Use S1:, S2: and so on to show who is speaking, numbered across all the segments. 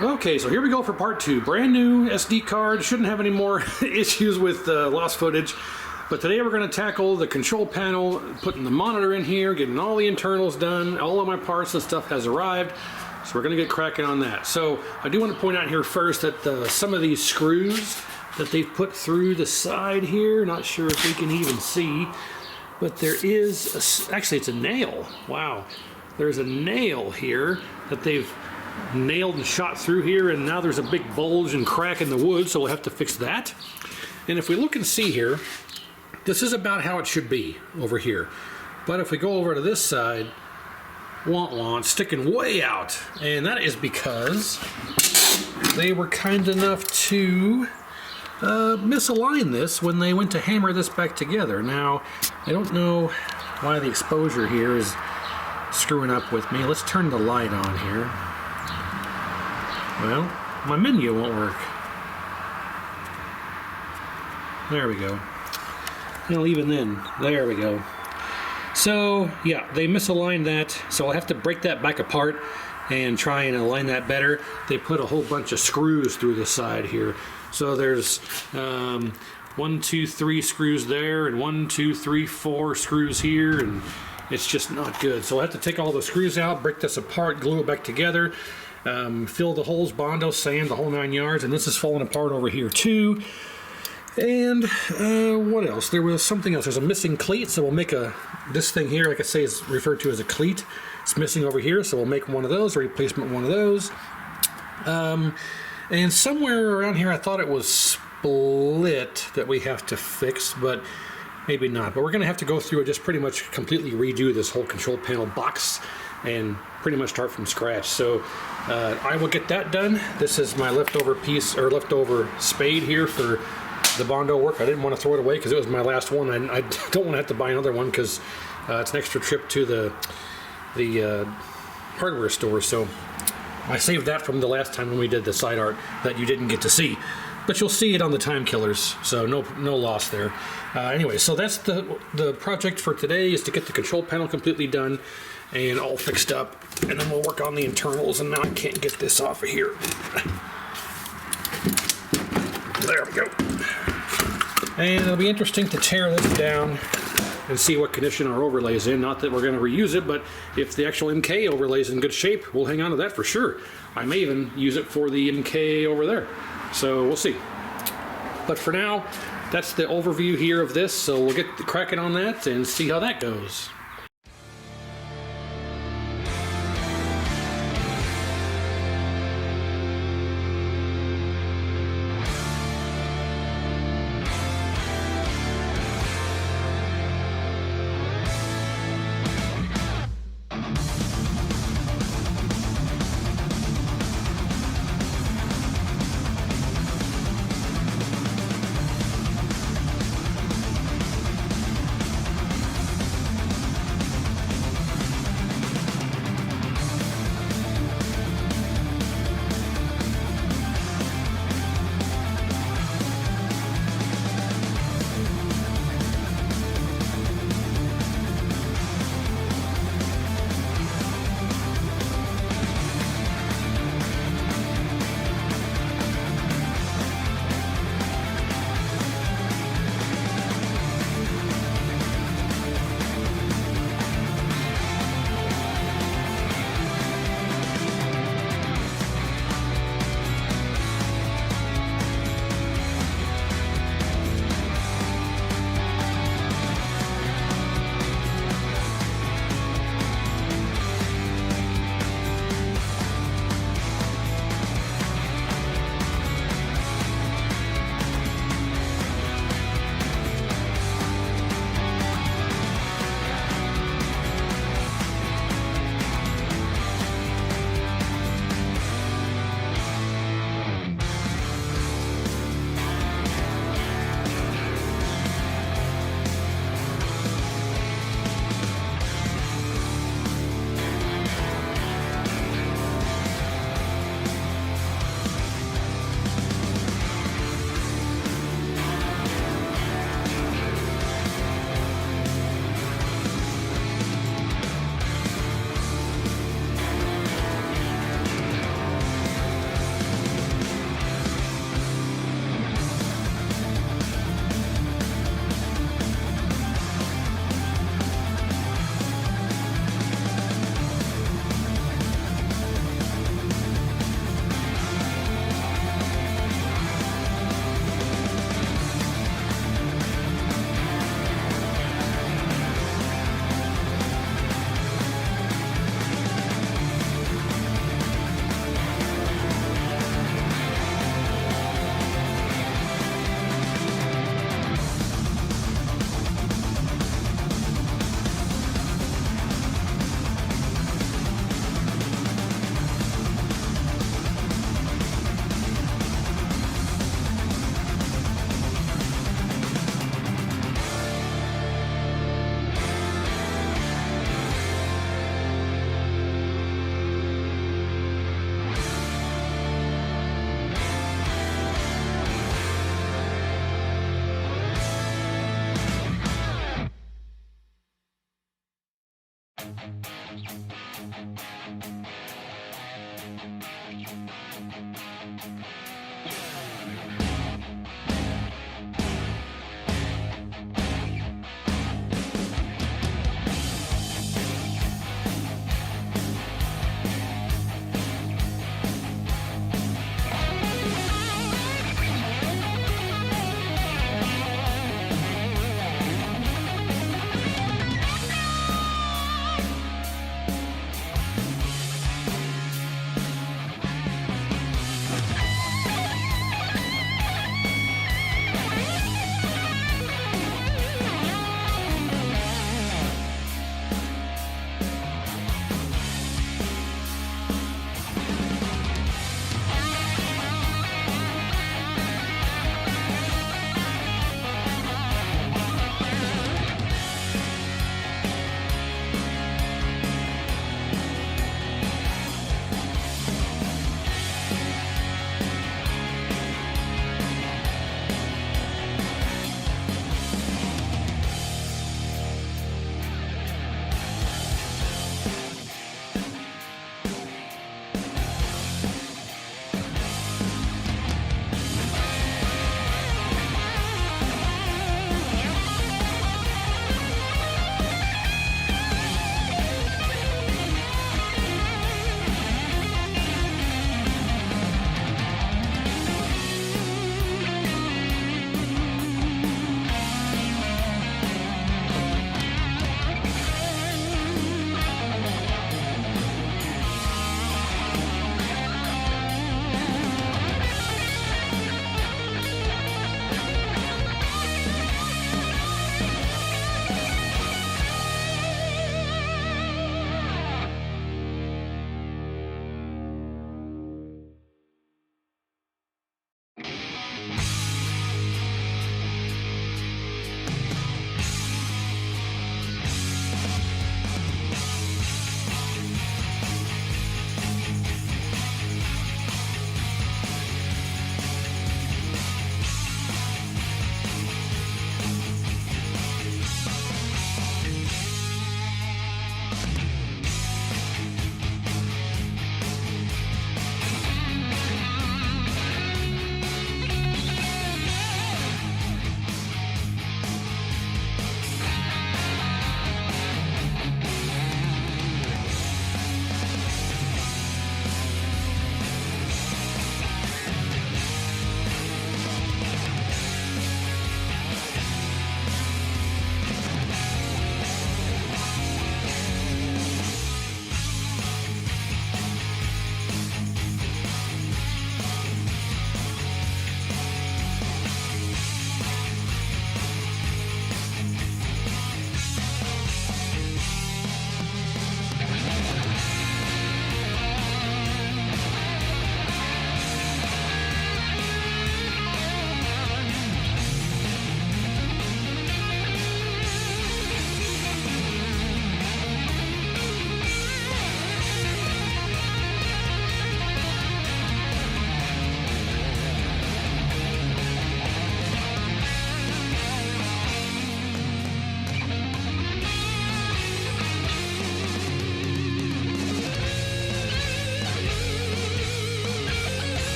S1: Okay, so here we go for part 2. Brand new SD card. Shouldn't have any more issues with lost footage. But today we're going to tackle the control panel, putting the monitor in here, getting all the internals done. All of my parts and stuff has arrived. So we're going to get cracking on that. So I do want to point out here first that some of these screws that they've put through the side here, not sure if we can even see, but there is, actually it's a nail. Wow. There's a nail here that they've nailed and shot through here, and now there's a big bulge and crack in the wood, so we'll have to fix that. And if we look and see here, this is about how it should be over here. But if we go over to this side, it's sticking way out. And that is because they were kind enough to misalign this when they went to hammer this back together. Now, I don't know why the exposure here is screwing up with me. Let's turn the light on here. Well, my menu won't work. There we go. Well, even then, there we go. So, yeah, they misaligned that, so I'll have to break that back apart and try and align that better. They put a whole bunch of screws through the side here. So there's 1, 2, 3 screws there, and 1, 2, 3, 4 screws here, and it's just not good. So I have to take all the screws out, break this apart, glue it back together, fill the holes, Bondo, sand, the whole 9 yards, and this is falling apart over here too. And what else? There was something else. There's a missing cleat, so we'll make this thing here, like I say, is referred to as a cleat. It's missing over here, so we'll make one of those, a replacement one of those. And somewhere around here, I thought it was split that we have to fix, but maybe not. But we're going to have to go through and just pretty much completely redo this whole control panel box and pretty much start from scratch. So I will get that done. This is my leftover piece, or leftover spade here for the Bondo work. I didn't want to throw it away because it was my last one. I don't want to have to buy another one because it's an extra trip to the hardware store. So I saved that from the last time when we did the side art that you didn't get to see. But you'll see it on the time killers, so no loss there. Anyway, so that's the project for today, is to get the control panel completely done and all fixed up. And then we'll work on the internals, and now I can't get this off of here. There we go. And it'll be interesting to tear this down and see what condition our overlay's in. Not that we're going to reuse it, but if the actual MK overlay's in good shape, we'll hang on to that for sure. I may even use it for the MK over there. So we'll see. But for now, that's the overview here of this, so we'll get cracking on that and see how that goes.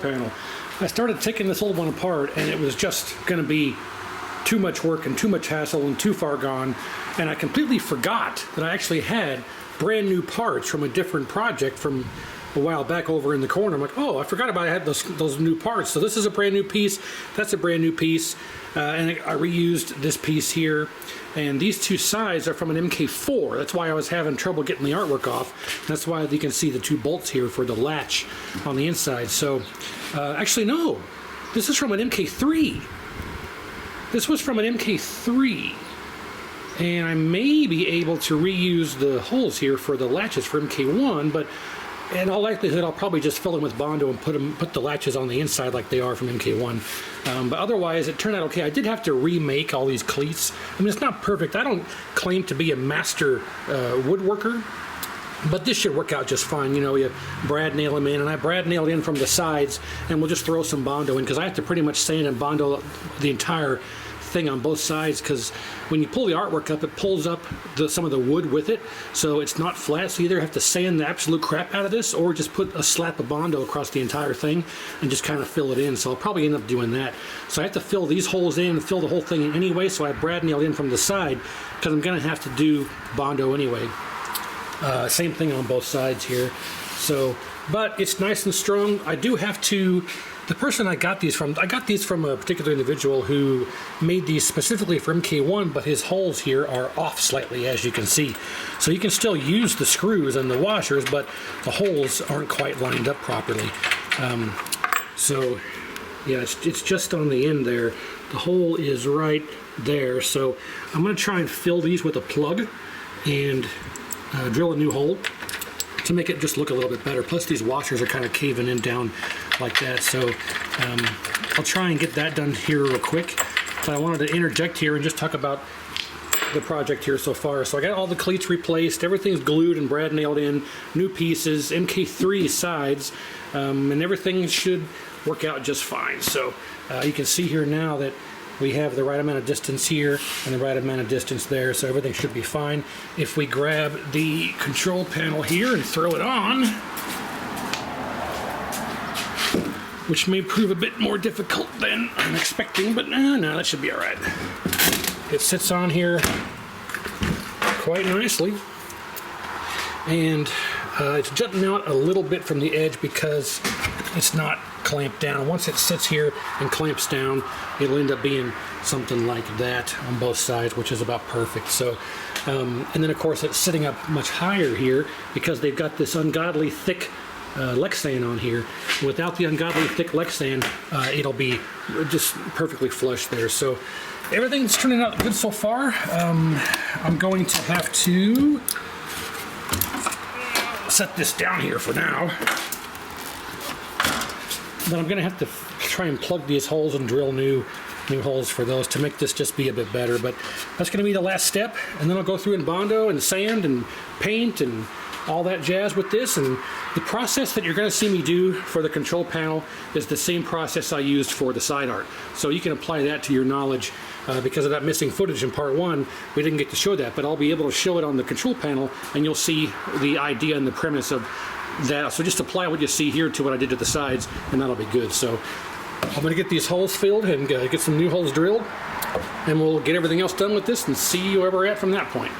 S1: panel. I started taking this old one apart, and it was just going to be too much work and too much hassle and too far gone, and I completely forgot that I actually had brand new parts from a different project from a while back over in the corner. I'm like, oh, I forgot about I had those new parts. So this is a brand new piece, that's a brand new piece, and I reused this piece here. And these two sides are from an MK4. That's why I was having trouble getting the artwork off. That's why you can see the two bolts here for the latch on the inside. So, actually no, this is from an MK3. This was from an MK3. And I may be able to reuse the holes here for the latches for MK1, but in all likelihood, I'll probably just fill them with Bondo and put the latches on the inside like they are from MK1. But otherwise, it turned out okay. I did have to remake all these cleats. I mean, it's not perfect. I don't claim to be a master woodworker, but this should work out just fine. You know, you brad nail them in, and I brad nailed in from the sides, and we'll just throw some Bondo in because I have to pretty much sand and Bondo the entire thing on both sides, because when you pull the artwork up, it pulls up some of the wood with it, so it's not flat. So you either have to sand the absolute crap out of this or just put a slap of Bondo across the entire thing and just kind of fill it in. So I'll probably end up doing that. So I have to fill these holes in and fill the whole thing in anyway, so I brad nailed in from the side because I'm gonna have to do Bondo anyway. Same thing on both sides here. So, but it's nice and strong. I do have to, the person I got these from a particular individual who made these specifically for MK1, but his holes here are off slightly, as you can see. So you can still use the screws and the washers, but the holes aren't quite lined up properly. So yeah, it's just on the end there. The hole is right there. So I'm going to try and fill these with a plug and drill a new hole to make it just look a little bit better. Plus these washers are kind of caving in down like that, so I'll try and get that done here real quick. But I wanted to interject here and just talk about the project here so far. So I got all the cleats replaced, everything's glued and brad nailed in, new pieces, MK3 sides, and everything should work out just fine. So you can see here now that we have the right amount of distance here and the right amount of distance there, so everything should be fine. If we grab the control panel here and throw it on, which may prove a bit more difficult than I'm expecting, but no, that should be all right. It sits on here quite nicely, and it's jutting out a little bit from the edge because it's not clamped down. Once it sits here and clamps down, it'll end up being something like that on both sides, which is about perfect. So, and then of course it's sitting up much higher here because they've got this ungodly thick Lexan on here. Without the ungodly thick Lexan, it'll be just perfectly flush there. So everything's turning out good so far. I'm going to have to set this down here for now. But I'm going to have to try and plug these holes and drill new holes for those to make this just be a bit better. But that's going to be the last step, and then I'll go through and Bondo and sand and paint and all that jazz with this. And the process that you're going to see me do for the control panel is the same process I used for the side art. So you can apply that to your knowledge. Because of that missing footage in part one, we didn't get to show that, but I'll be able to show it on the control panel, and you'll see the idea and the premise of that. So just apply what you see here to what I did to the sides, and that'll be good. So I'm going to get these holes filled and get some new holes drilled, and we'll get everything else done with this and see where we're at from that point.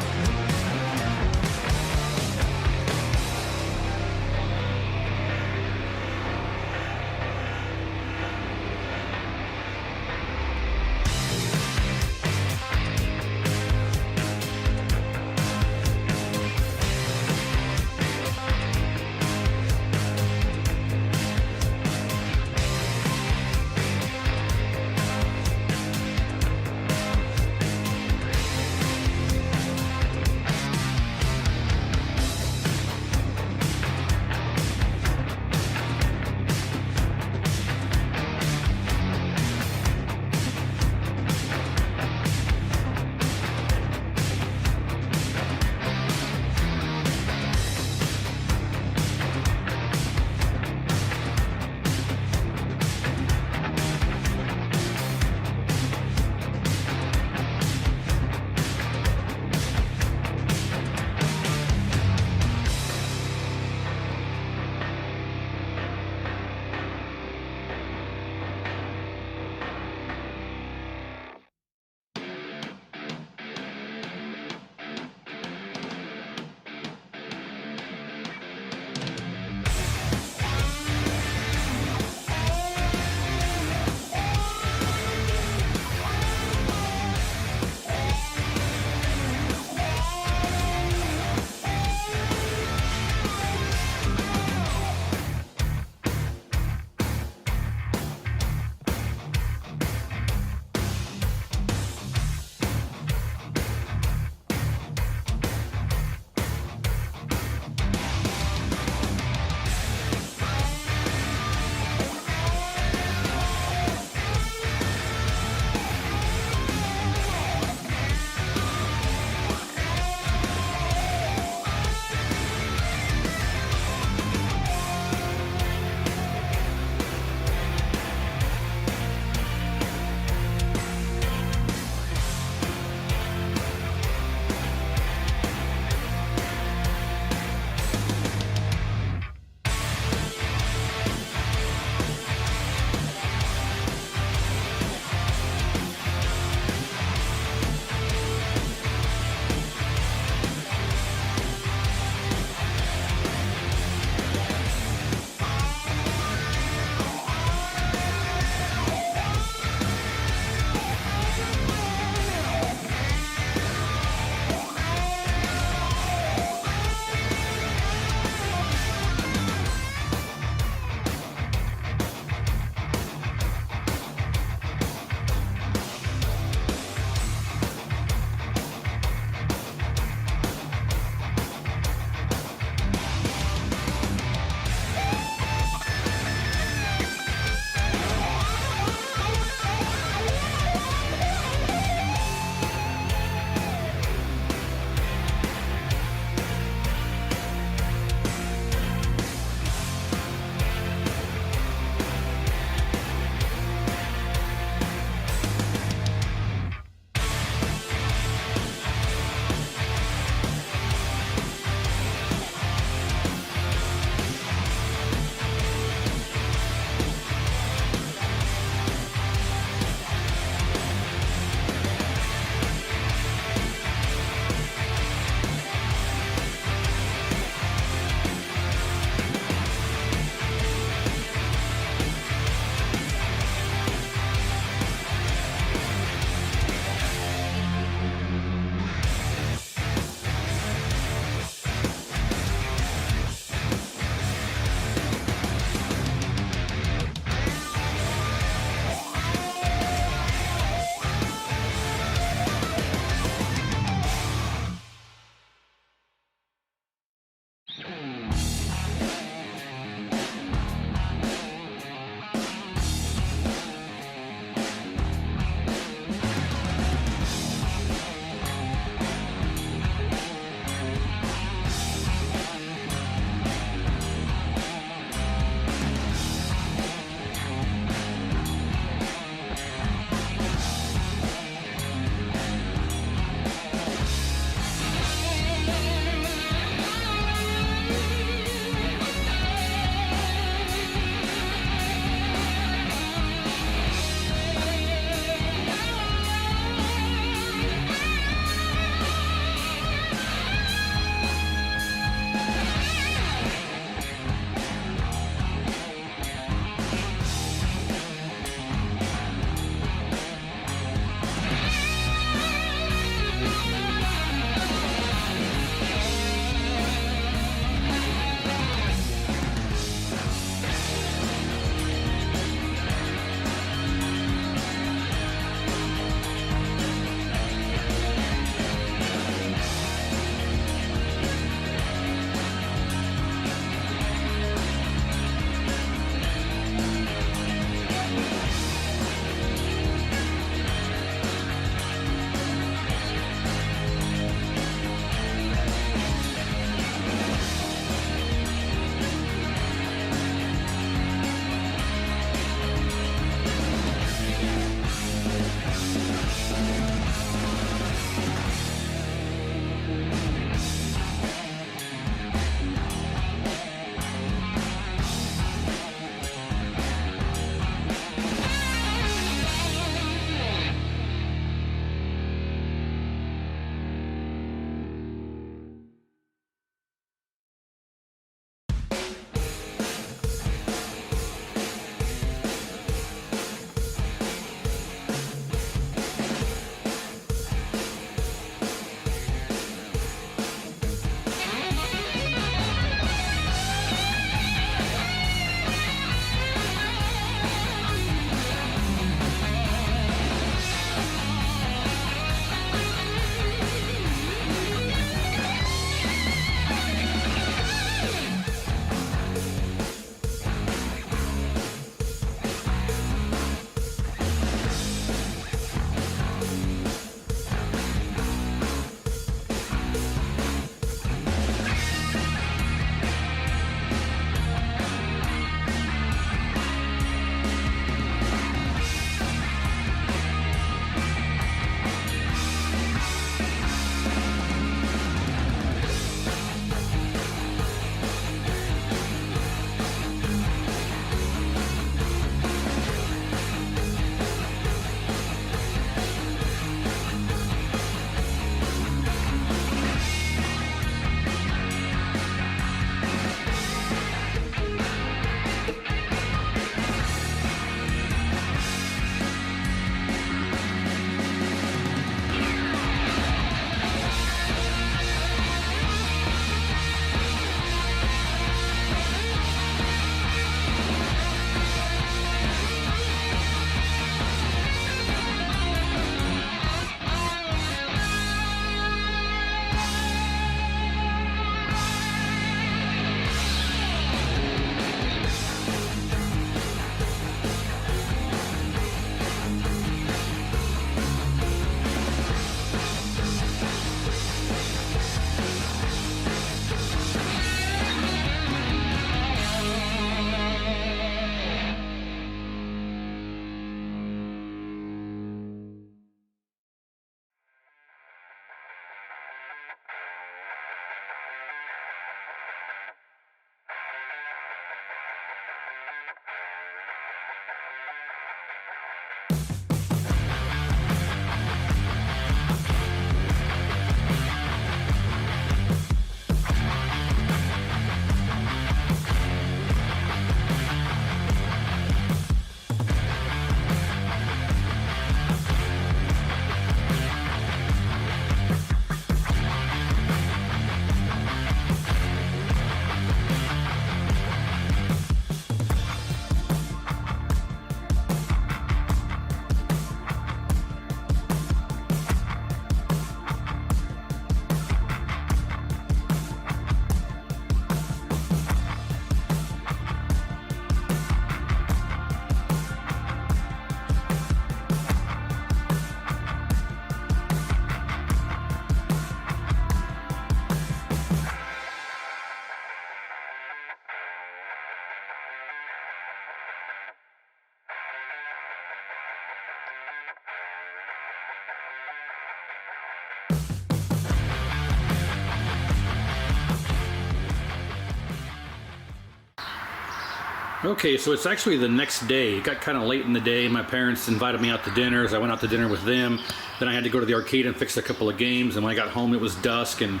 S1: Okay, so it's actually the next day. It got kind of late in the day. My parents invited me out to dinner, so I went out to dinner with them. Then I had to go to the arcade and fix a couple of games, and when I got home it was dusk, and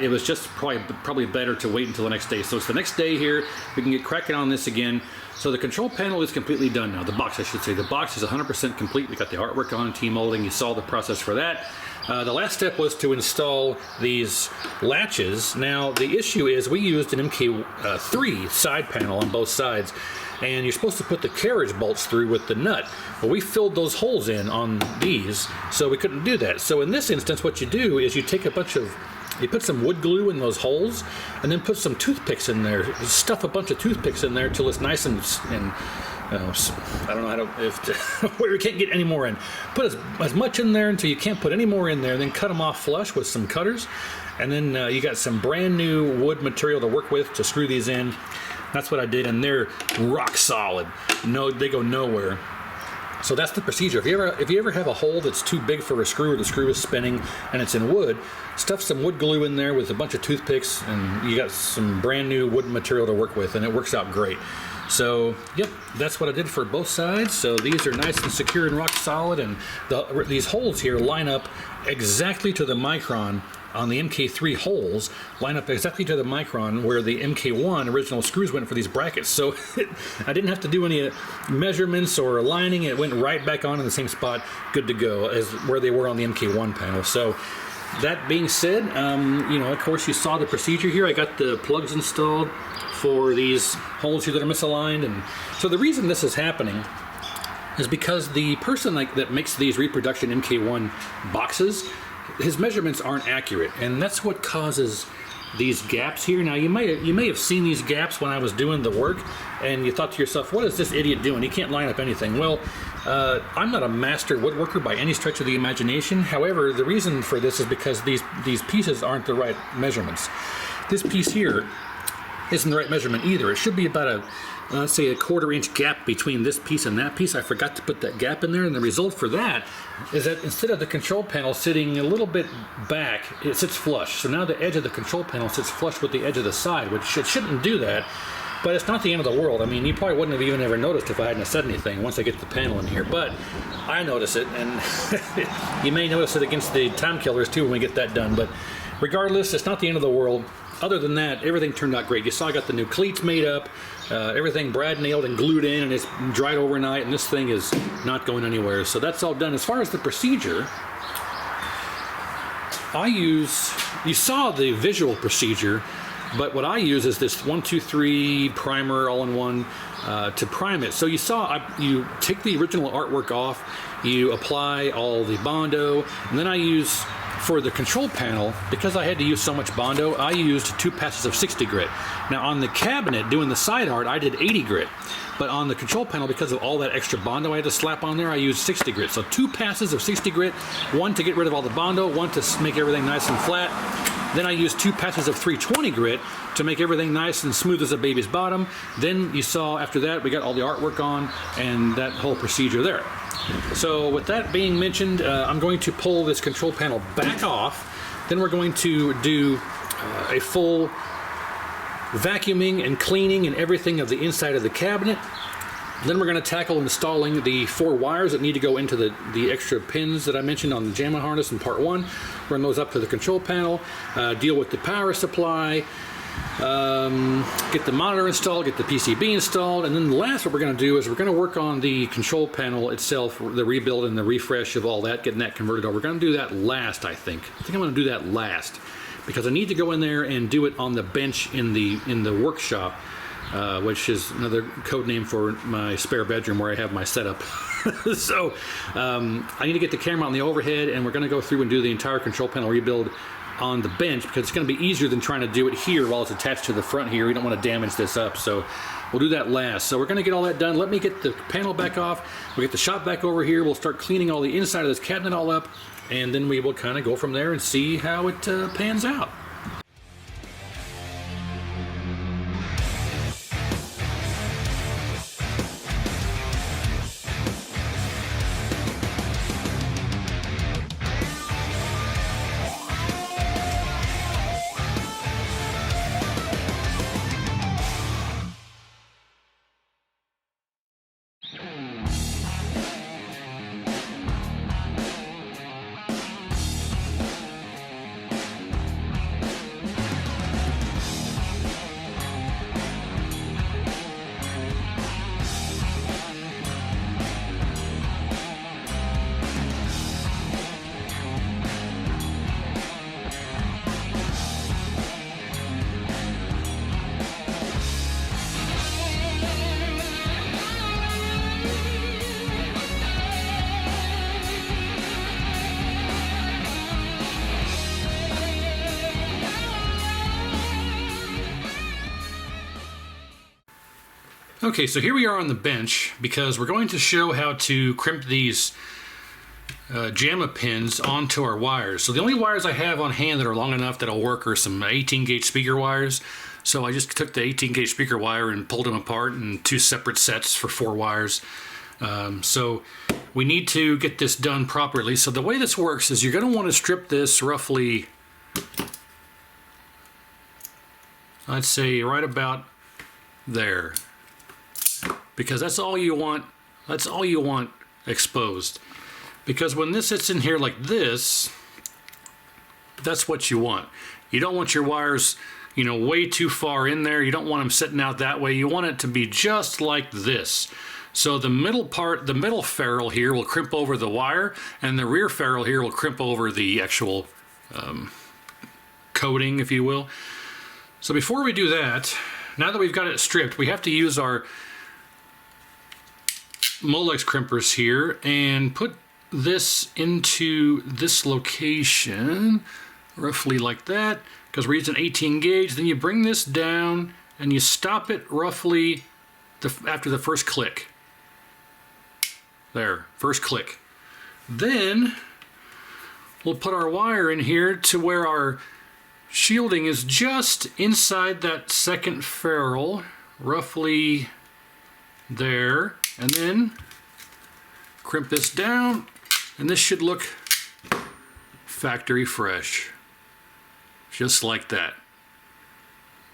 S1: it was just probably better to wait until the next day. So it's the next day here. We can get cracking on this again. So the control panel is completely done now. The box, I should say. The box is 100% complete. We got the artwork on, T-molding. You saw the process for that. The last step was to install these latches. Now the issue is we used an MK3 side panel on both sides, and you're supposed to put the carriage bolts through with the nut. Well, we filled those holes in on these, so we couldn't do that. So in this instance, what you do is you take you put some wood glue in those holes, and then put some toothpicks in there. Stuff a bunch of toothpicks in there till it's nice and I don't know where we can't get any more in. Put as much in there until you can't put any more in there, then cut them off flush with some cutters, and then you got some brand new wood material to work with to screw these in. That's what I did, and they're rock solid. No, they go nowhere. So that's the procedure. If you ever have a hole that's too big for a screw, or the screw is spinning and it's in wood, stuff some wood glue in there with a bunch of toothpicks, and you got some brand new wood material to work with, and it works out great. So, yep, that's what I did for both sides. So these are nice and secure and rock solid, and these holes here line up exactly to the micron on the MK3 holes, line up exactly to the micron where the MK1 original screws went for these brackets. So I didn't have to do any measurements or aligning. It went right back on in the same spot, good to go, as where they were on the MK1 panel. So that being said, of course you saw the procedure here. I got the plugs installed for these holes here that are misaligned, and so the reason this is happening is because the person that makes these reproduction MK1 boxes, his measurements aren't accurate, and that's what causes these gaps here. Now you may have seen these gaps when I was doing the work, and you thought to yourself, what is this idiot doing? He can't line up anything. Well, I'm not a master woodworker by any stretch of the imagination. However, the reason for this is because these pieces aren't the right measurements. This piece here isn't the right measurement either. It should be about let's say a 1/4 inch gap between this piece and that piece. I forgot to put that gap in there, and the result for that is that instead of the control panel sitting a little bit back, it sits flush. So now the edge of the control panel sits flush with the edge of the side, which it shouldn't do that, but it's not the end of the world. I mean, you probably wouldn't have even ever noticed if I hadn't said anything once I get the panel in here, but I notice it, and you may notice it against the time killers too when we get that done, but regardless, it's not the end of the world. Other than that, everything turned out great. You saw I got the new cleats made up, everything brad nailed and glued in, and it's dried overnight, and this thing is not going anywhere. So that's all done. As far as the procedure, you saw the visual procedure, but what I use is this 1-2-3 primer all-in-one to prime it. So you saw, you take the original artwork off, you apply all the Bondo, and then I use, for the control panel, because I had to use so much Bondo, I used 2 passes of 60 grit. Now on the cabinet, doing the side art, I did 80 grit. But on the control panel, because of all that extra Bondo I had to slap on there, I used 60 grit. So 2 passes of 60 grit, 1 to get rid of all the Bondo, 1 to make everything nice and flat. Then I used 2 passes of 320 grit to make everything nice and smooth as a baby's bottom. Then you saw after that, we got all the artwork on and that whole procedure there. So with that being mentioned, I'm going to pull this control panel back off. Then we're going to do a full vacuuming and cleaning and everything of the inside of the cabinet. Then we're going to tackle installing the 4 wires that need to go into the extra pins that I mentioned on the Jamma harness in part 1. Run those up to the control panel, deal with the power supply, get the monitor installed, get the PCB installed, and then last what we're going to do is we're going to work on the control panel itself, the rebuild and the refresh of all that, getting that converted over. We're going to do that last, I think. I'm going to do that last because I need to go in there and do it on the bench in the workshop, which is another code name for my spare bedroom where I have my setup. So I need to get the camera on the overhead, and we're going to go through and do the entire control panel rebuild on the bench because it's going to be easier than trying to do it here while it's attached to the front here. We don't want to damage this up, so we'll do that last. So we're going to get all that done. Let me get the panel back off. We'll get the shop back over here. We'll start cleaning all the inside of this cabinet all up, and then we will kind of go from there and see how it pans out. Okay, so here we are on the bench because we're going to show how to crimp these Jamma pins onto our wires. So the only wires I have on hand that are long enough that'll work are some 18 gauge speaker wires. So I just took the 18 gauge speaker wire and pulled them apart in 2 separate sets for 4 wires. So we need to get this done properly. So the way this works is you're going to want to strip this roughly, I'd say right about there, because that's all you want. That's all you want exposed. Because when this sits in here like this, that's what you want. You don't want your wires, you know, way too far in there. You don't want them sitting out that way. You want it to be just like this. So the middle part, the middle ferrule here will crimp over the wire, and the rear ferrule here will crimp over the actual coating, if you will. So before we do that, now that we've got it stripped, we have to use our Molex crimpers here and put this into this location, roughly like that, because we're using 18 gauge. Then you bring this down and you stop it roughly after the first click. There, first click. Then we'll put our wire in here to where our shielding is just inside that second ferrule, roughly there, and then crimp this down, and this should look factory fresh, just like that.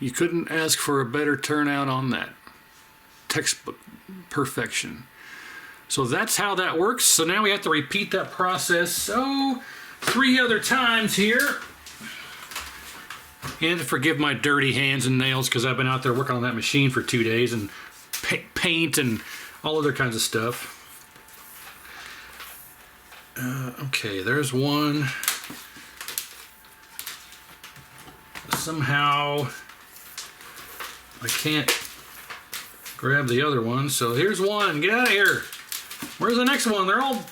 S1: You couldn't ask for a better turnout on that. Textbook perfection. So that's how that works. So now we have to repeat that process 3 other times here. And forgive my dirty hands and nails because I've been out there working on that machine for 2 days and paint and all other kinds of stuff. Okay, there's one. Somehow I can't grab the other one, so here's one. Get out of here. Where's the next one? They're all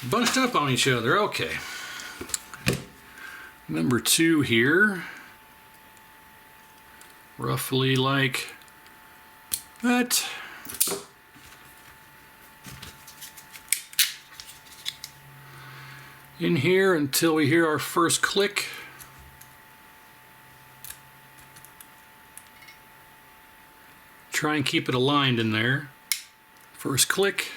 S1: bunched up on each other. Okay. Number 2 here. Roughly like that. In here until we hear our first click. Try and keep it aligned in there. First click.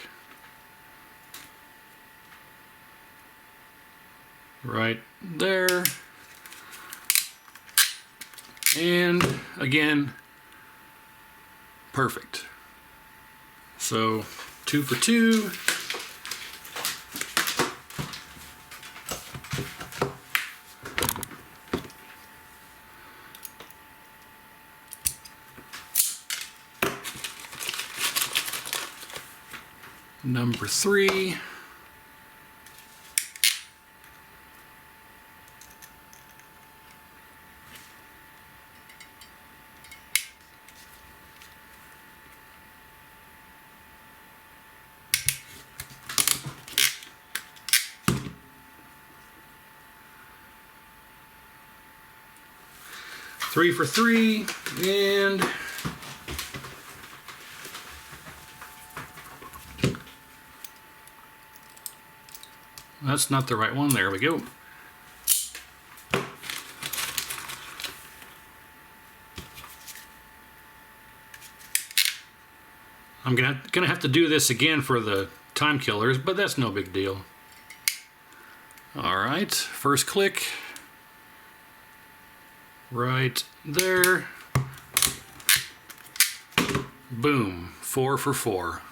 S1: Right there. And again, perfect. So 2 for 2. Number 3. Three for 3, and that's not the right one. There we go. I'm gonna have to do this again for the time killers, but that's no big deal. All right, first click. Right there. Boom. 4 for 4.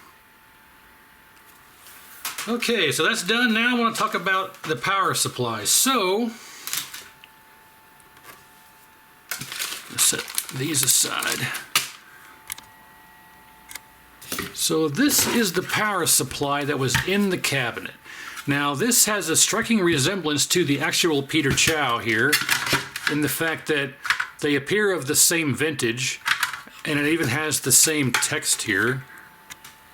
S1: Okay, so that's done. Now I want to talk about the power supply. So, let's set these aside. So this is the power supply that was in the cabinet. Now this has a striking resemblance to the actual Peter Chow here, in the fact that they appear of the same vintage, and it even has the same text here.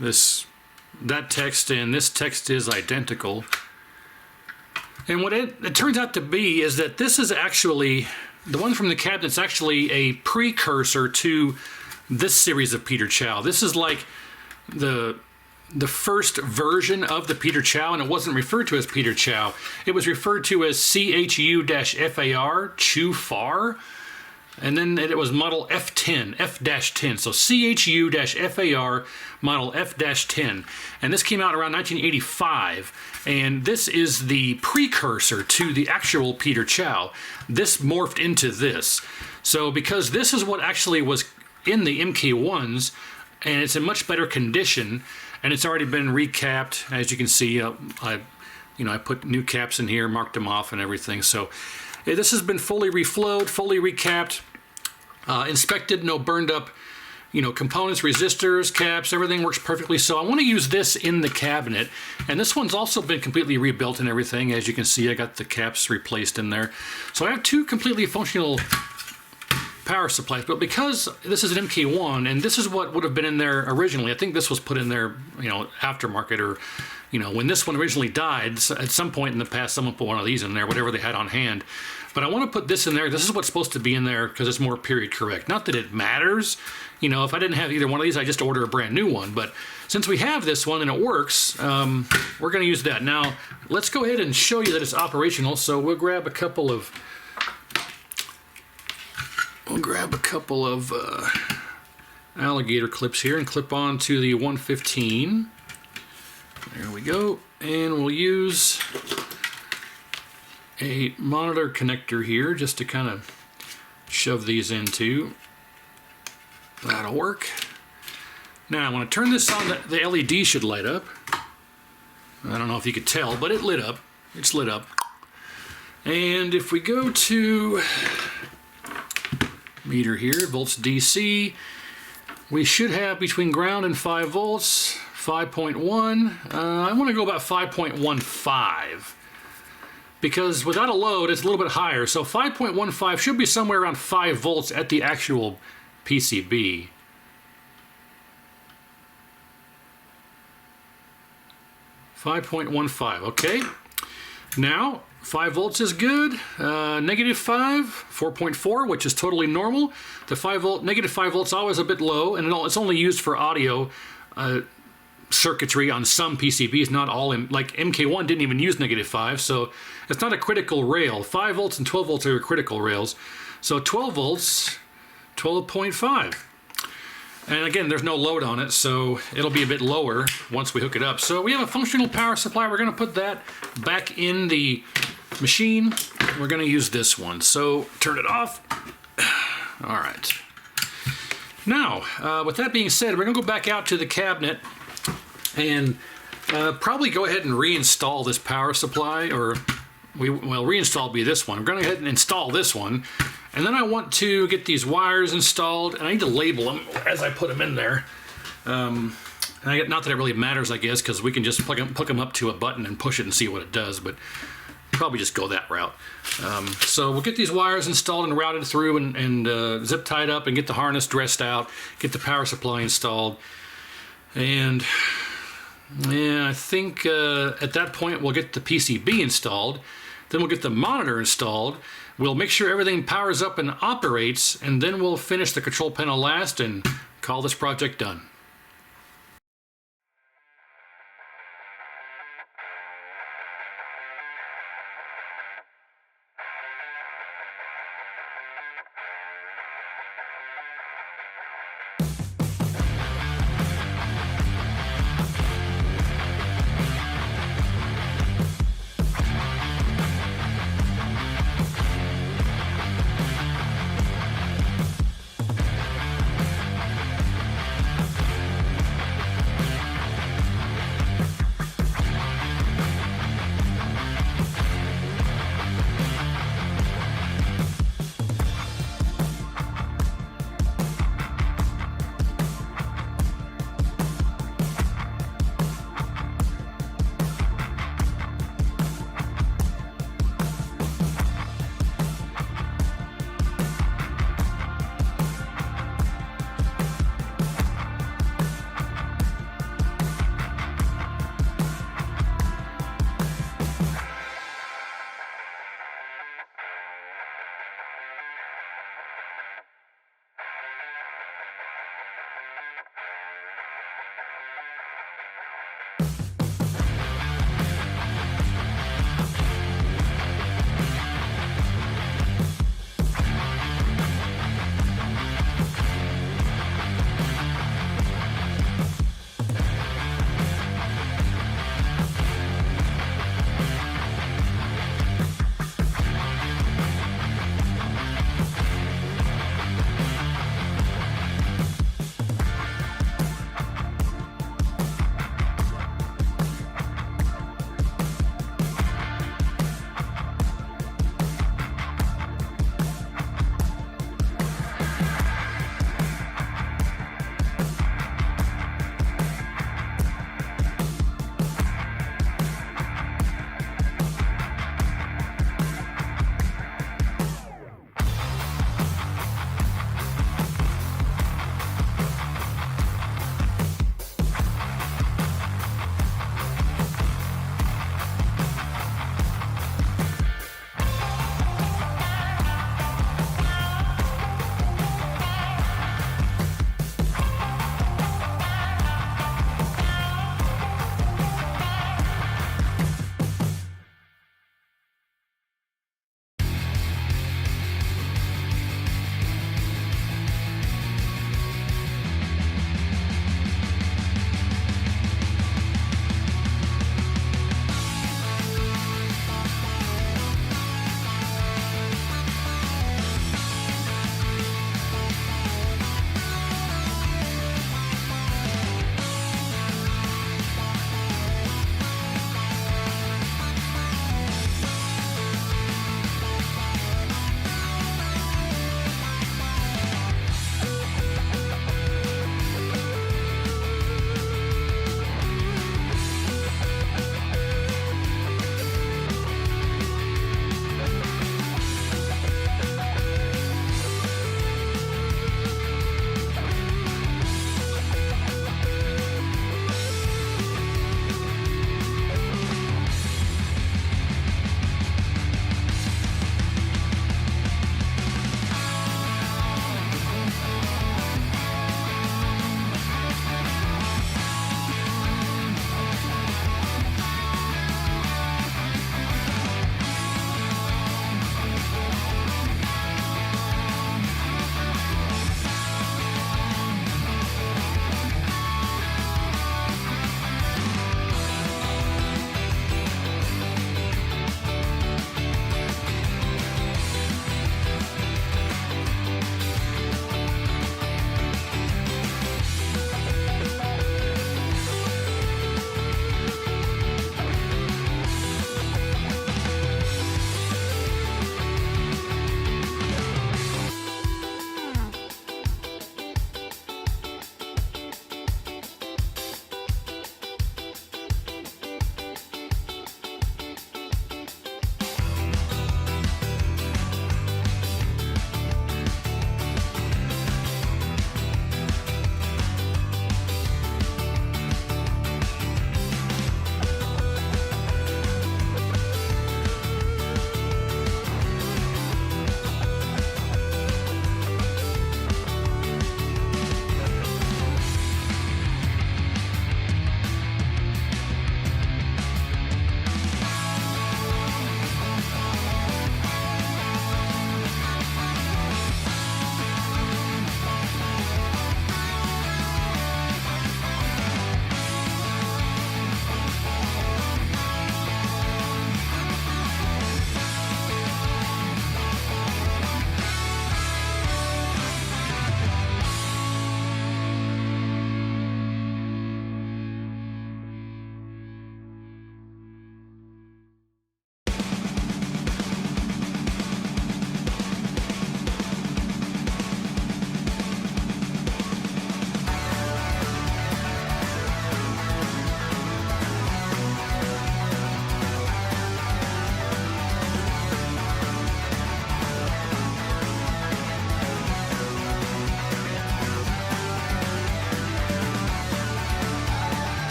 S1: That text and this text is identical. And what it turns out to be is that this is actually the one from the cabinet's actually a precursor to this series of Peter Chow. This is like the first version of the Peter Chow, and it wasn't referred to as Peter Chow. It was referred to as CHU-FAR, Chew Far, and then it was model F10, F-10. So CHU-FAR, model F-10. And this came out around 1985, and this is the precursor to the actual Peter Chow. This morphed into this. So because this is what actually was in the MK1s, and it's in much better condition, and it's already been recapped, as you can see. I put new caps in here, marked them off and everything. So this has been fully reflowed, fully recapped, inspected, no burned up, components, resistors, caps, everything works perfectly. So I want to use this in the cabinet, and this one's also been completely rebuilt and everything. As you can see, I got the caps replaced in there. So I have two completely functional power supplies, but because this is an MK1 and this is what would have been in there originally, I think this was put in there, aftermarket, or when this one originally died, at some point in the past someone put one of these in there, whatever they had on hand. But I want to put this in there. This is what's supposed to be in there because it's more period correct. Not that it matters, if I didn't have either one of these, I just order a brand new one. But since we have this one and it works, we're going to use that. Now let's go ahead and show you that it's operational. So we'll grab a couple of alligator clips here and clip on to the 115. There we go. And we'll use a monitor connector here just to kind of shove these into. That'll work. Now I want to turn this on. The LED should light up. I don't know if you could tell, but it lit up. It's lit up. And if we go to meter here, volts DC, we should have between ground and 5 volts, 5.1. I want to go about 5.15 because without a load it's a little bit higher. So 5.15 should be somewhere around 5 volts at the actual PCB. .15, okay. Now 5 volts is good. Negative 5, 4.4, which is totally normal. The negative 5 volts always a bit low, and it's only used for audio circuitry on some PCBs, not all. Like MK1 didn't even use negative 5, so it's not a critical rail. 5 volts and 12 volts are critical rails. So 12 volts, 12.5. And again, there's no load on it, so it'll be a bit lower once we hook it up. So we have a functional power supply. We're going to put that back in the machine. We're going to use this one. So turn it off. All right. Now, with that being said, we're going to go back out to the cabinet and probably go ahead and reinstall this power supply, or reinstall will be this one. We're going to go ahead and install this one. And then I want to get these wires installed, and I need to label them as I put them in there. Not that it really matters, I guess, because we can just plug them up to a button and push it and see what it does, but probably just go that route. So we'll get these wires installed and routed through and zip tied up and get the harness dressed out, get the power supply installed. And yeah, I think at that point we'll get the PCB installed, then we'll get the monitor installed. We'll make sure everything powers up and operates, and then we'll finish the control panel last and call this project done.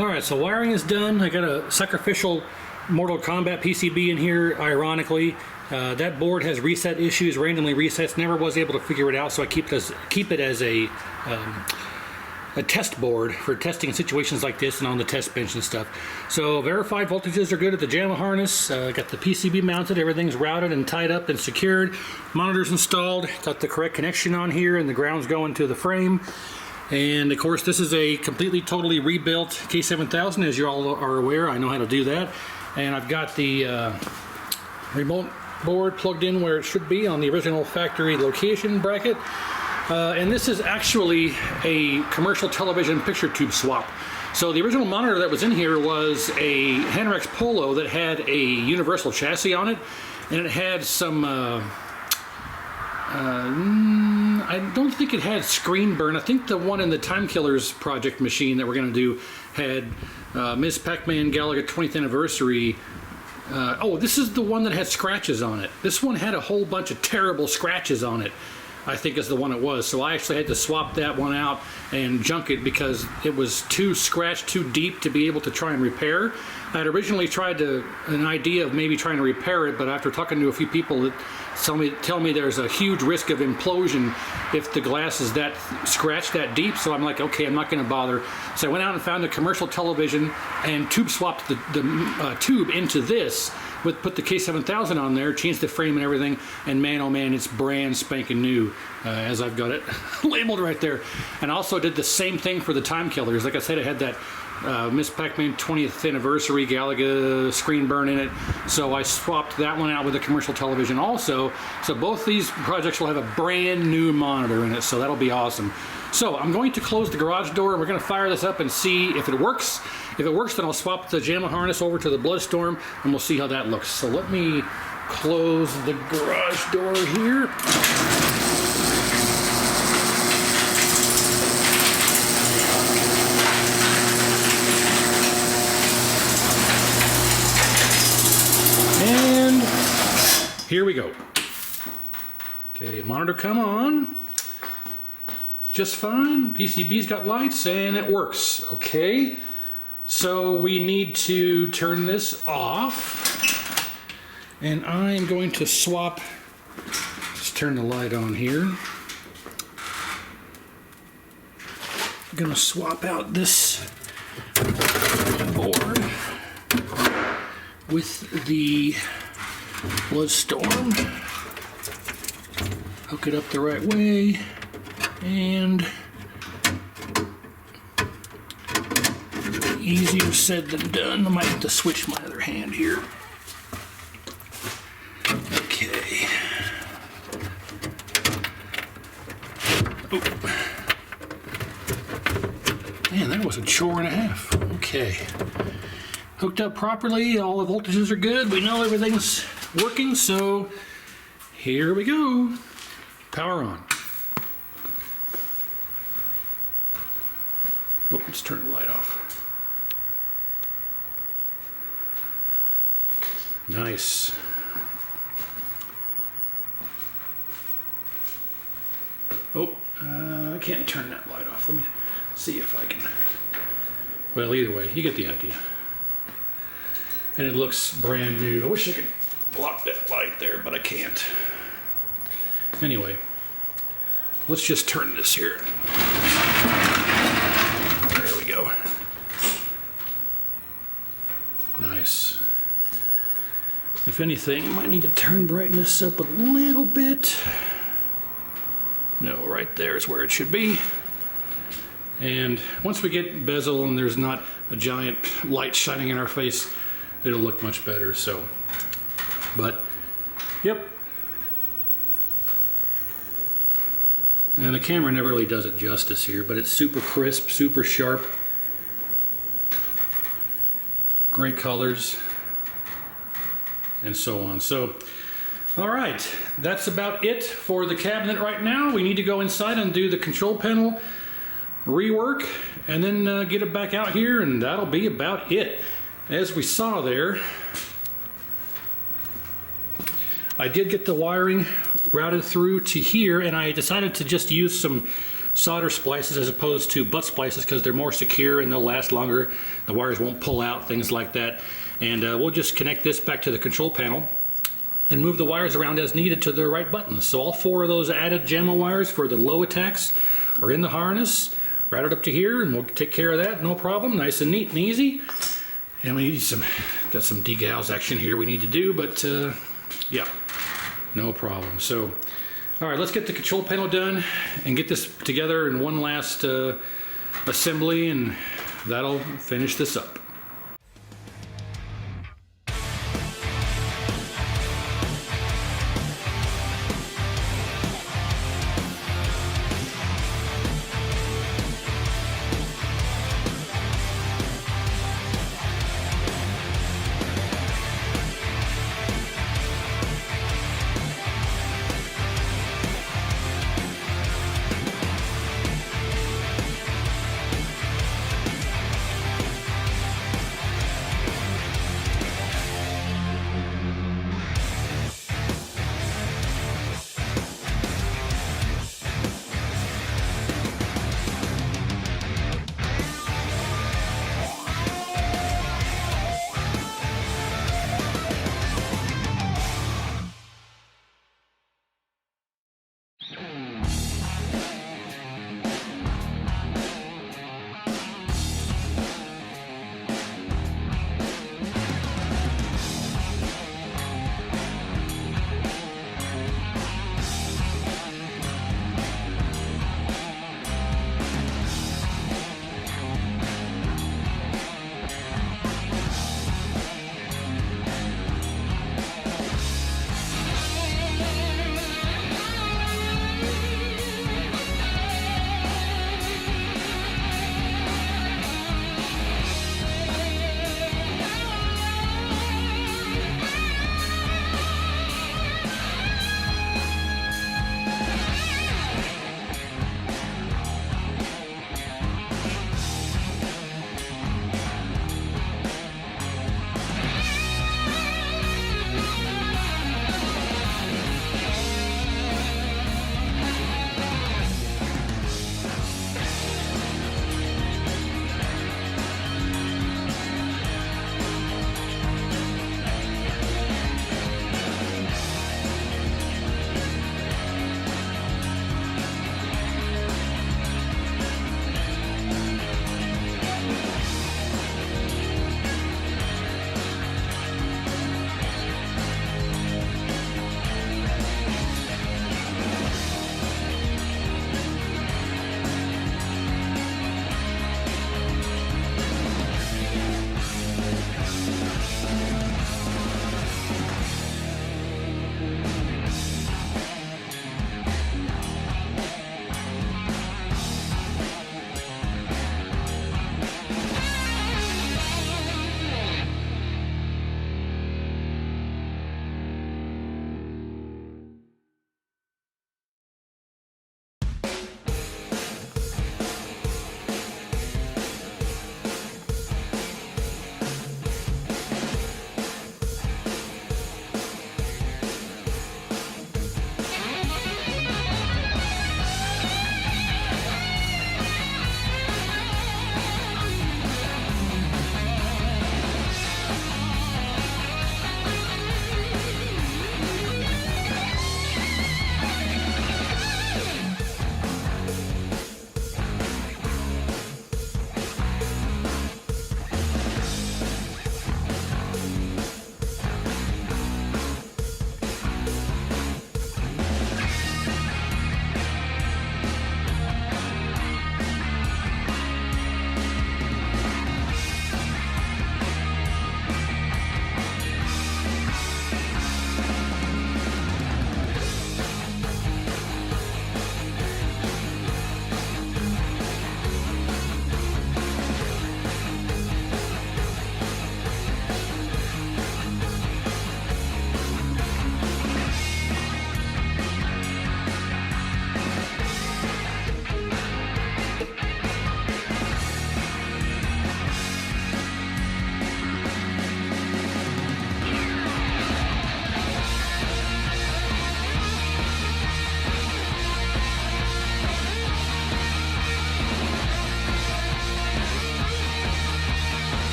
S1: Alright, so wiring is done. I got a sacrificial Mortal Kombat PCB in here, ironically. That board has reset issues, randomly resets, never was able to figure it out, so I keep it as a test board for testing situations like this and on the test bench and stuff. So verified voltages are good at the Jamma harness. Got the PCB mounted, everything's routed and tied up and secured. Monitors installed, got the correct connection on here, and the ground's going to the frame. And of course this is a completely totally rebuilt K7000, as you all are aware. I know how to do that. And I've got the remote board plugged in where it should be on the original factory location bracket. And this is actually a commercial television picture tube swap. So the original monitor that was in here was a Hanrex Polo that had a universal chassis on it, and it had some I don't think it had screen burn. I think the one in the Time Killers project machine that we're going to do had Ms. Pac-Man Galaga 20th anniversary. Oh, this is the one that had scratches on it. This one had a whole bunch of terrible scratches on it, I think is the one it was. So I actually had to swap that one out and junk it because it was too scratched, too deep to be able to try and repair. I had originally tried an idea of maybe trying to repair it, but after talking to a few people that tell me there's a huge risk of implosion if the glass is that scratched that deep, so I'm like, okay, I'm not going to bother. So I went out and found a commercial television and tube swapped the tube into this, put the K7000 on there, changed the frame and everything, and man, oh man, it's brand spanking new, as I've got it labeled right there. And also did the same thing for the Time Killers. Like I said, it had that Miss Pac-Man 20th anniversary Galaga screen burn in it, so I swapped that one out with a commercial television also. So both these projects will have a brand new monitor in it, so that'll be awesome. So I'm going to close the garage door and we're going to fire this up and see if it works. If it works, then I'll swap the Jamma harness over to the Bloodstorm and we'll see how that looks. So let me close the garage door here. And here we go. Okay, monitor come on. Just fine. PCB's got lights and it works. Okay, so we need to turn this off. And I'm going to swap, let's turn the light on here. I'm going to swap out this board with the Bloodstorm. Hook it up the right way, and easier said than done. I might have to switch my other hand here. Okay. Oh. Man, that was a chore and a half. Okay. Hooked up properly, all the voltages are good, we know everything's working, so here we go. Power on. Oh, let's turn the light off. Nice. Oh, I can't turn that light off. Let me see if I can. Well, either way, you get the idea. And it looks brand new. I wish I could block that light there, but I can't. Anyway, let's just turn this here. There we go. Nice. If anything, might need to turn brightness up a little bit. No, right there is where it should be. And once we get bezel and there's not a giant light shining in our face, it'll look much better. So, but yep. And the camera never really does it justice here, but it's super crisp, super sharp. Great colors, and so on. So, all right, that's about it for the cabinet right now. We need to go inside and do the control panel rework, and then get it back out here, and that'll be about it. As we saw there, I did get the wiring routed through to here, and I decided to just use some solder splices as opposed to butt splices because they're more secure and they'll last longer. The wires won't pull out, things like that. And we'll just connect this back to the control panel and move the wires around as needed to the right buttons. So all 4 of those added Jamma wires for the low attacks are in the harness, routed up to here, and we'll take care of that, no problem, nice and neat and easy. And we need got some degauss action here we need to do, but yeah, no problem. So, all right, let's get the control panel done and get this together in one last assembly, and that'll finish this up.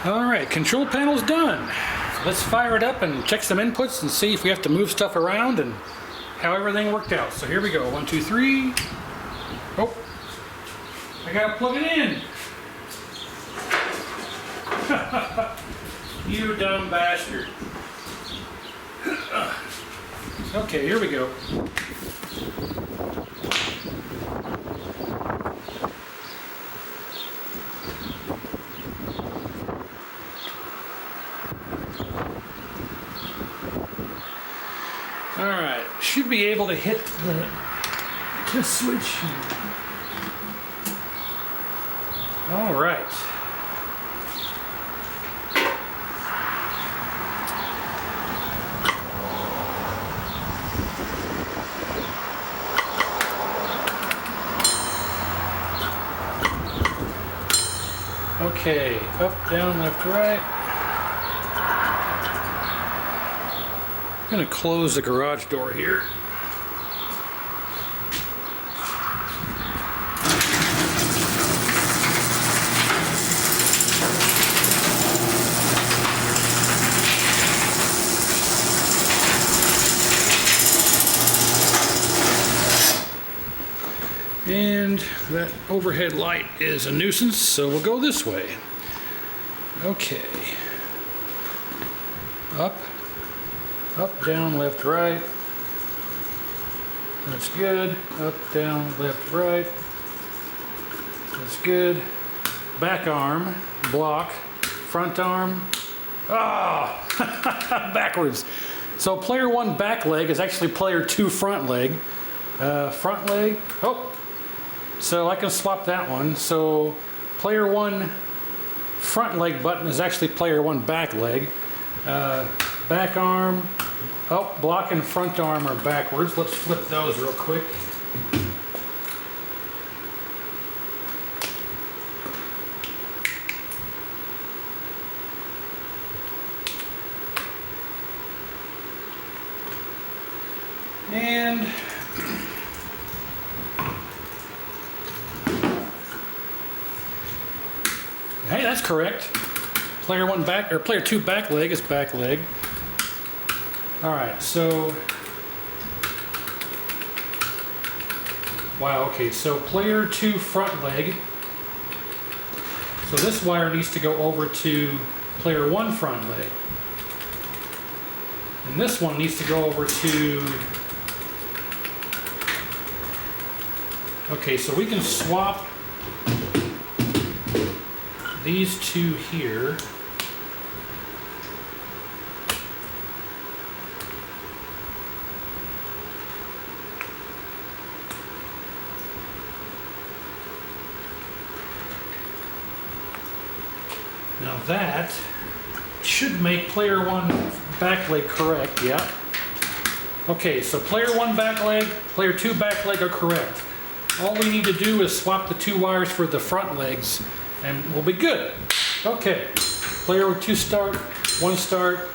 S1: All right, control panel's done. Let's fire it up and check some inputs and see if we have to move stuff around and how everything worked out. So here we go, 1, 2, 3. Oh, I gotta plug it in. You dumb bastard. Okay, here we go. All right, should be able to hit the switch here. All right. Okay, up, down, left, right. I'm going to close the garage door here. And that overhead light is a nuisance, so we'll go this way. Okay. Up, down, left, right. That's good. Up, down, left, right. That's good. Back arm, block, front arm. Ah, oh, backwards. So player 1 back leg is actually player 2 front leg. Front leg, oh. So I can swap that one. So player 1 front leg button is actually player 1 back leg. Back arm, oh, block and front arm are backwards. Let's flip those real quick. And hey, that's correct. Player 1 back, or player 2 back leg is back leg. All right, so wow, okay, so player 2 front leg. So this wire needs to go over to player 1 front leg. And this one needs to go over to, okay, so we can swap these two here. Now that should make player 1 back leg correct, yeah. Okay, so player 1 back leg, player 2 back leg are correct. All we need to do is swap the 2 wires for the front legs and we'll be good. Okay, player 2 start, 1 start.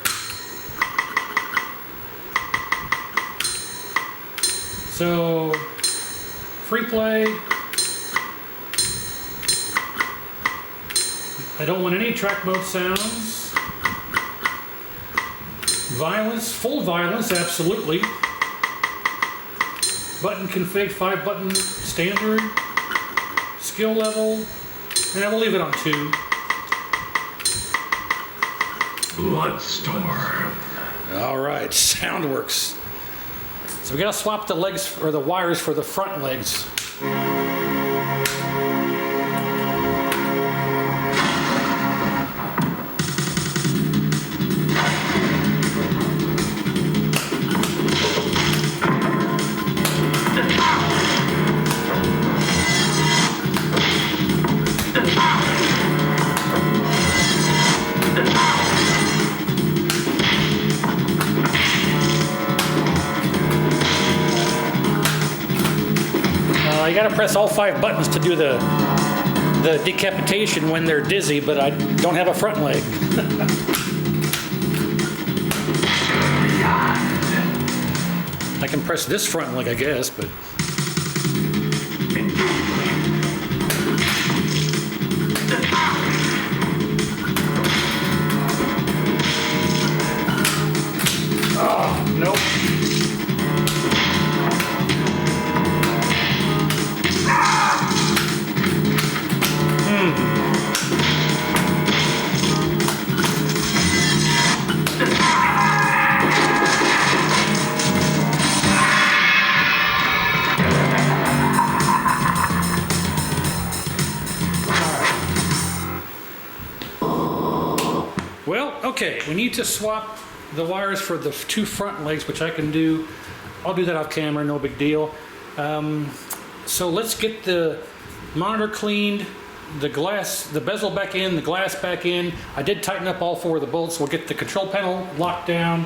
S1: So, free play. I don't want any track mode sounds. Violence, full violence, absolutely. Button config, 5 button standard. Skill level, and we'll leave it on 2.
S2: Bloodstorm.
S1: All right, sound works. So we gotta swap the legs, or the wires for the front legs. You gotta press all 5 buttons to do the decapitation when they're dizzy, but I don't have a front leg. I can press this front leg, I guess, but. Well, okay, we need to swap the wires for the two front legs, which I can do. I'll do that off camera, no big deal. So let's get the monitor cleaned, the bezel back in, the glass back in. I did tighten up all four of the bolts. We'll get the control panel locked down.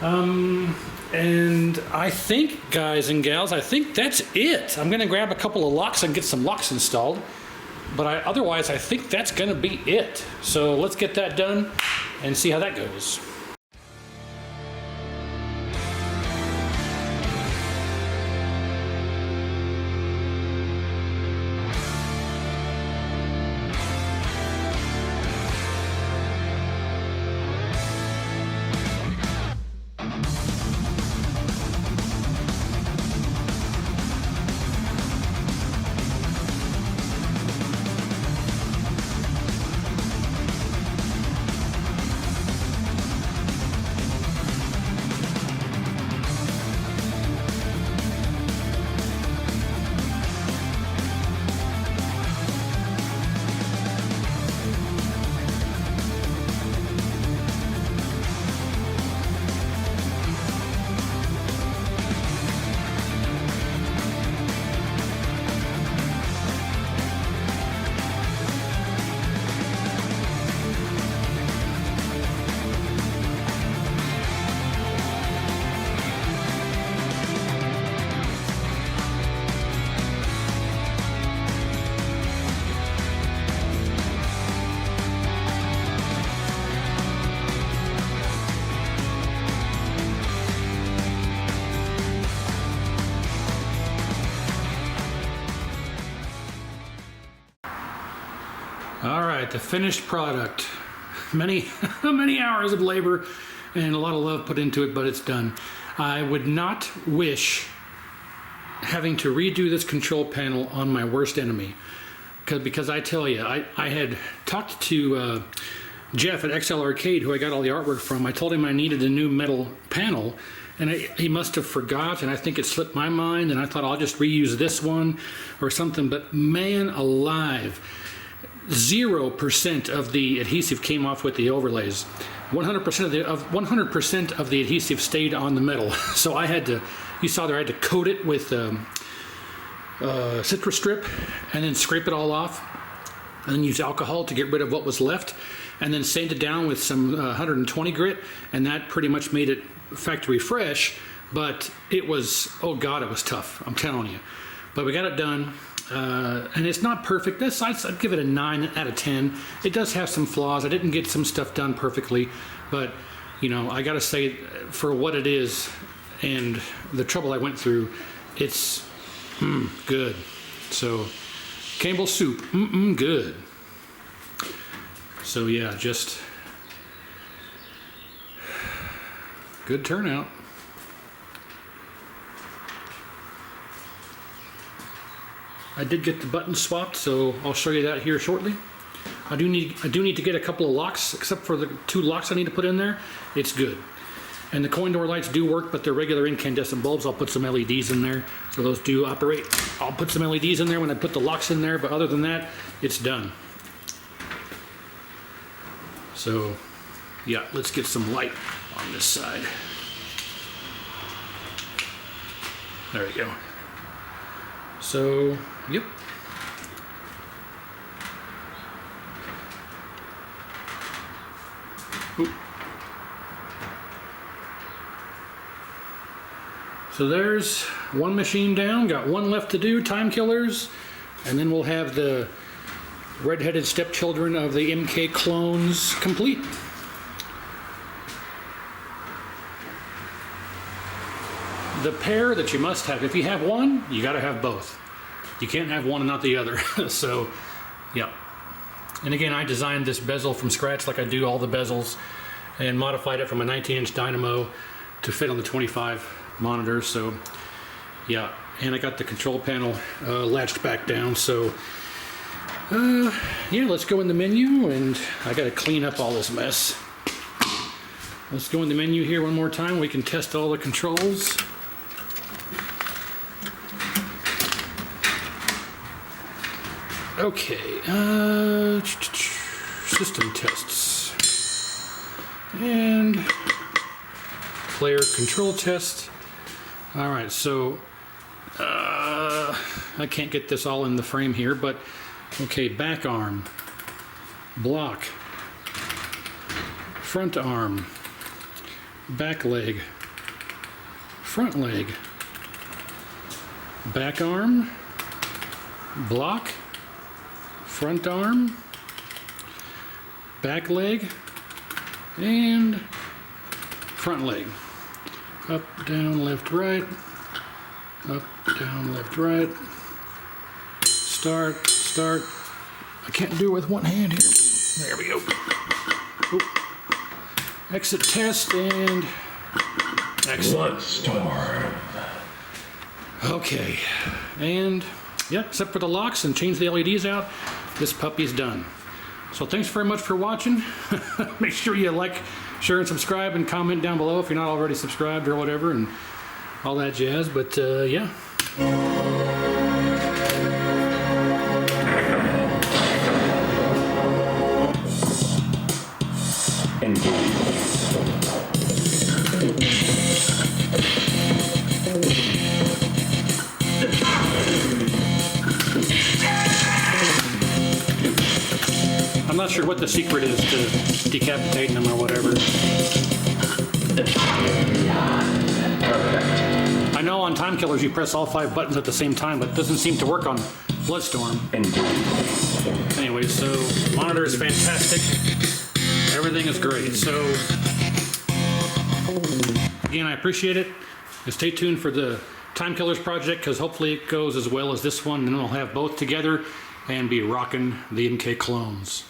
S1: And I think, guys and gals, I think that's it. I'm gonna grab a couple of locks and get some locks installed. But otherwise, I think that's gonna be it. So let's get that done and see how that goes. All right, the finished product. Many hours of labor and a lot of love put into it, but it's done. I would not wish having to redo this control panel on my worst enemy. Because I tell you, I had talked to Jeff at XL Arcade, who I got all the artwork from. I told him I needed a new metal panel, and he must have forgot, and I think it slipped my mind, and I thought I'll just reuse this one or something, but man alive. 0% of the adhesive came off with the overlays. 100% of the adhesive stayed on the metal. So I had to, you saw there, I had to coat it with citrus strip and then scrape it all off, and then use alcohol to get rid of what was left, and then sand it down with some 120 grit, and that pretty much made it factory fresh. But it was, oh God, it was tough, I'm telling you. But we got it done. And it's not perfect. I'd give it a 9 out of 10. It does have some flaws. I didn't get some stuff done perfectly, but you know, I gotta say, for what it is and the trouble I went through, it's good. So Campbell's soup, good. So yeah, just good turnout. I did get the buttons swapped, so I'll show you that here shortly. I do need to get a couple of locks, except for the 2 locks I need to put in there. It's good. And the coin door lights do work, but they're regular incandescent bulbs. I'll put some LEDs in there, so those do operate. I'll put some LEDs in there when I put the locks in there, but other than that, it's done. So, yeah, let's get some light on this side. There we go. So, yep. Oop. So there's one machine down, got one left to do, time killers, and then we'll have the red-headed stepchildren of the MK clones complete. The pair that you must have, if you have one, you got to have both. You can't have one and not the other. So, yeah. And again, I designed this bezel from scratch, like I do all the bezels, and modified it from a 19-inch dynamo to fit on the 25 monitor. So, yeah. And I got the control panel latched back down. So, yeah, let's go in the menu, and I got to clean up all this mess. Let's go in the menu here one more time. We can test all the controls. Okay, system tests. And player control test. All right, so I can't get this all in the frame here, but okay, back arm, block, front arm, back leg, front leg, back arm, block, front arm, back leg, and front leg. Up, down, left, right. Up, down, left, right. Start, start. I can't do it with one hand here. There we go. Oop. Exit test and exit.
S2: Bloodstorm.
S1: Okay. And, yeah, except for the locks and change the LEDs out, this puppy's done. So thanks very much for watching. Make sure you like, share, and subscribe, and comment down below if you're not already subscribed or whatever, and all that jazz. But yeah. I'm not sure what the secret is to decapitating them or whatever. I know on Time Killers you press all 5 buttons at the same time, but it doesn't seem to work on Bloodstorm. Anyways, so monitor is fantastic. Everything is great. So again, I appreciate it. And stay tuned for the Time Killers project, because hopefully it goes as well as this one, and then we'll have both together and be rocking the MK clones.